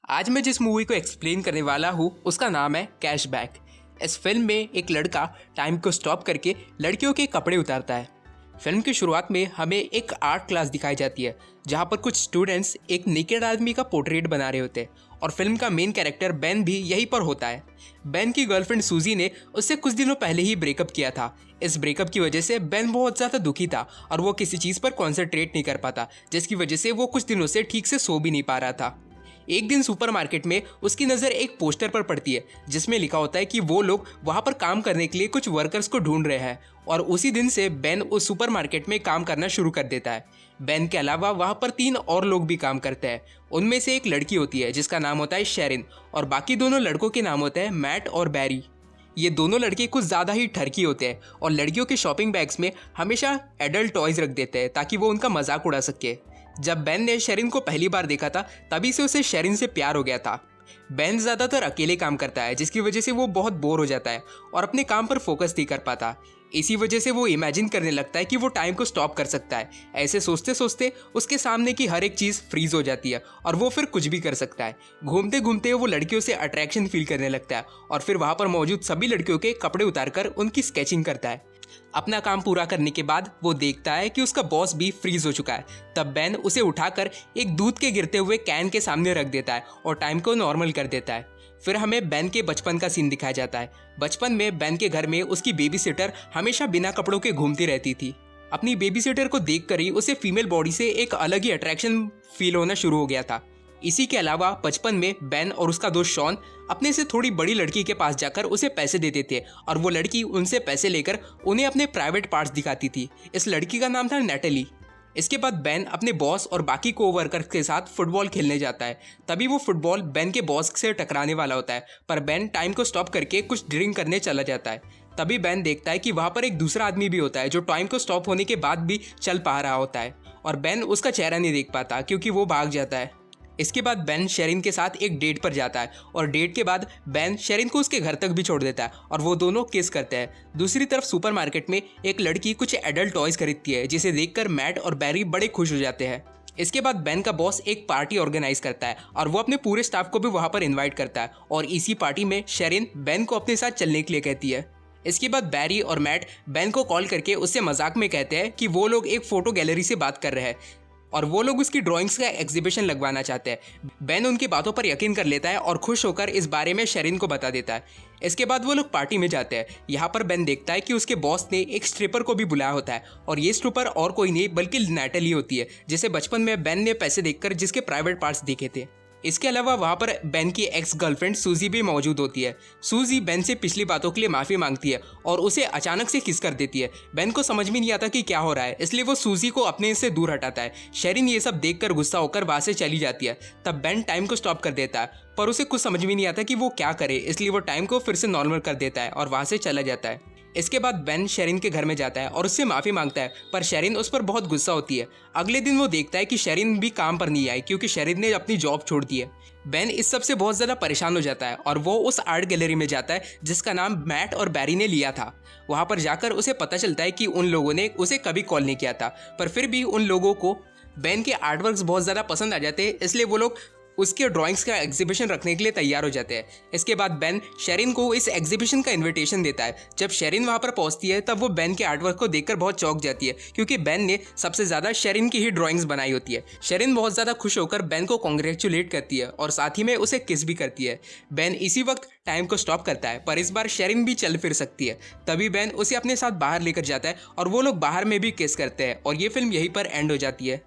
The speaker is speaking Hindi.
आज मैं जिस मूवी को एक्सप्लेन करने वाला हूँ उसका नाम है कैशबैक। इस फिल्म में एक लड़का टाइम को स्टॉप करके लड़कियों के कपड़े उतारता है। फिल्म की शुरुआत में हमें एक आर्ट क्लास दिखाई जाती है जहाँ पर कुछ स्टूडेंट्स एक नेकेड आदमी का पोर्ट्रेट बना रहे होते हैं और फिल्म का मेन कैरेक्टर बेन भी यहीं पर होता है। बेन की गर्लफ्रेंड सूजी ने उससे कुछ दिनों पहले ही ब्रेकअप किया था। इस ब्रेकअप की वजह से बेन बहुत ज़्यादा दुखी था और वो किसी चीज़ पर कॉन्सेंट्रेट नहीं कर पाता, जिसकी वजह से वो कुछ दिनों से ठीक से सो भी नहीं पा रहा था। एक दिन सुपरमार्केट में उसकी नज़र एक पोस्टर पर पड़ती है जिसमें लिखा होता है कि वो लोग वहाँ पर काम करने के लिए कुछ वर्कर्स को ढूंढ रहे हैं और उसी दिन से बेन उस सुपरमार्केट में काम करना शुरू कर देता है। बेन के अलावा वहाँ पर 3 और लोग भी काम करते हैं। उनमें से एक लड़की होती है जिसका नाम होता है शेरिन और बाकी दोनों लड़कों के नाम होते हैं मैट और बैरी। ये दोनों लड़के कुछ ज़्यादा ही ठरकी होते हैं और लड़कियों के शॉपिंग बैग्स में हमेशा एडल्ट टॉयज़ रख देते हैं ताकि वो उनका मजाक उड़ा सके। जब बेन ने शेरिन को पहली बार देखा था तभी से उसे शेरिन से प्यार हो गया था। बेन ज़्यादातर अकेले काम करता है जिसकी वजह से वो बहुत बोर हो जाता है और अपने काम पर फोकस नहीं कर पाता। इसी वजह से वो इमेजिन करने लगता है कि वो टाइम को स्टॉप कर सकता है। ऐसे सोचते सोचते उसके सामने की हर एक चीज़ फ्रीज हो जाती है और वो फिर कुछ भी कर सकता है। घूमते घूमते वो लड़कियों से अट्रैक्शन फील करने लगता है और फिर वहाँ पर मौजूद सभी लड़कियों के कपड़े उतारकर उनकी स्केचिंग करता है। अपना काम पूरा करने के बाद वो देखता है कि उसका बॉस भी फ्रीज हो चुका है। तब बेन उसे उठाकर एक दूध के गिरते हुए कैन के सामने रख देता है और टाइम को नॉर्मल कर देता है। फिर हमें बेन के बचपन का सीन दिखाया जाता है। बचपन में बेन के घर में उसकी बेबी सिटर हमेशा बिना कपड़ों के घूमती रहती थी। अपनी बेबी सिटर को देखकर ही उसे फीमेल बॉडी से एक अलग ही अट्रैक्शन फील होना शुरू हो गया था। इसी के अलावा बचपन में बेन और उसका दोस्त शॉन अपने से थोड़ी बड़ी लड़की के पास जाकर उसे पैसे देते थे और वो लड़की उनसे पैसे लेकर उन्हें अपने प्राइवेट पार्ट्स दिखाती थी। इस लड़की का नाम था नेटली। इसके बाद बेन अपने बॉस और बाकी कोवर्कर्स के साथ फुटबॉल खेलने जाता है। तभी वो फुटबॉल बेन के बॉस से टकराने वाला होता है, पर बेन टाइम को स्टॉप करके कुछ ड्रिंक करने चला जाता है। तभी बेन देखता है कि वहाँ पर एक दूसरा आदमी भी होता है जो टाइम को स्टॉप होने के बाद भी चल पा रहा होता है और बेन उसका चेहरा नहीं देख पाता क्योंकि वो भाग जाता है। इसके बाद बेन शेरिन के साथ एक डेट पर जाता है और डेट के बाद बेन शेरिन को उसके घर तक भी छोड़ देता है और वो दोनों किस करते हैं। दूसरी तरफ सुपरमार्केट में एक लड़की कुछ एडल्ट टॉयज़ खरीदती है जिसे देखकर मैट और बैरी बड़े खुश हो जाते हैं। इसके बाद बेन का बॉस एक पार्टी ऑर्गेनाइज करता है और वो अपने पूरे स्टाफ को भी वहाँ पर इन्वाइट करता है और इसी पार्टी में शेरिन बेन को अपने साथ चलने के लिए कहती है। इसके बाद बैरी और मैट बेन को कॉल करके उससे मजाक में कहते हैं कि वो लोग एक फ़ोटो गैलरी से बात कर रहे हैं और वो लोग उसकी ड्राइंग्स का एग्जीबिशन लगवाना चाहते हैं। बेन उनकी बातों पर यकीन कर लेता है और खुश होकर इस बारे में शेरिन को बता देता है। इसके बाद वो लोग पार्टी में जाते हैं। यहाँ पर बेन देखता है कि उसके बॉस ने एक स्ट्रिपर को भी बुलाया होता है और ये स्ट्रिपर और कोई नहीं बल्कि नेटली होती है जिसे बचपन में बेन ने पैसे देकर जिसके प्राइवेट पार्ट्स देखे थे। इसके अलावा वहाँ पर बेन की एक्स गर्लफ्रेंड सूजी भी मौजूद होती है। सूजी बेन से पिछली बातों के लिए माफ़ी मांगती है और उसे अचानक से किस कर देती है। बेन को समझ में नहीं आता कि क्या हो रहा है, इसलिए वो सूजी को अपने से दूर हटाता है। शेरिन ये सब देखकर गुस्सा होकर वहाँ से चली जाती है। तब बेन टाइम को स्टॉप कर देता है पर उसे कुछ समझ में नहीं आता कि वो क्या करे, इसलिए वो टाइम को फिर से नॉर्मल कर देता है और वहाँ से चला जाता है। इसके बाद बेन शेरिन के घर में जाता है और उससे माफ़ी मांगता है, पर शेरिन उस पर बहुत गुस्सा होती है। अगले दिन वो देखता है कि शेरिन भी काम पर नहीं आई क्योंकि शेरिन ने अपनी जॉब छोड़ दी है। बेन इस सब से बहुत ज़्यादा परेशान हो जाता है और वो उस आर्ट गैलरी में जाता है जिसका नाम मैट और बैरी ने लिया था। वहाँ पर जाकर उसे पता चलता है कि उन लोगों ने उसे कभी कॉल नहीं किया था, पर फिर भी उन लोगों को बेन के आर्टवर्क्स बहुत ज़्यादा पसंद आ जाते हैं, इसलिए वो लोग उसके ड्राइंग्स का एग्जीबिशन रखने के लिए तैयार हो जाते हैं। इसके बाद बेन शेरिन को इस एग्जीबिशन का इनविटेशन देता है। जब शेरिन वहाँ पर पहुँचती है तब वो बेन के आर्टवर्क को देखकर बहुत चौंक जाती है क्योंकि बेन ने सबसे ज़्यादा शेरिन की ही ड्राइंग्स बनाई होती है। शेरिन बहुत ज़्यादा खुश होकर बेन को कॉन्ग्रेचुलेट करती है और साथ ही में उसे किस भी करती है। बेन इसी वक्त टाइम को स्टॉप करता है, पर इस बार शेरिन भी चल फिर सकती है। तभी बेन उसे अपने साथ बाहर लेकर जाता है और वो लोग बाहर में भी किस करते हैं और ये फिल्म यहीं पर एंड हो जाती है।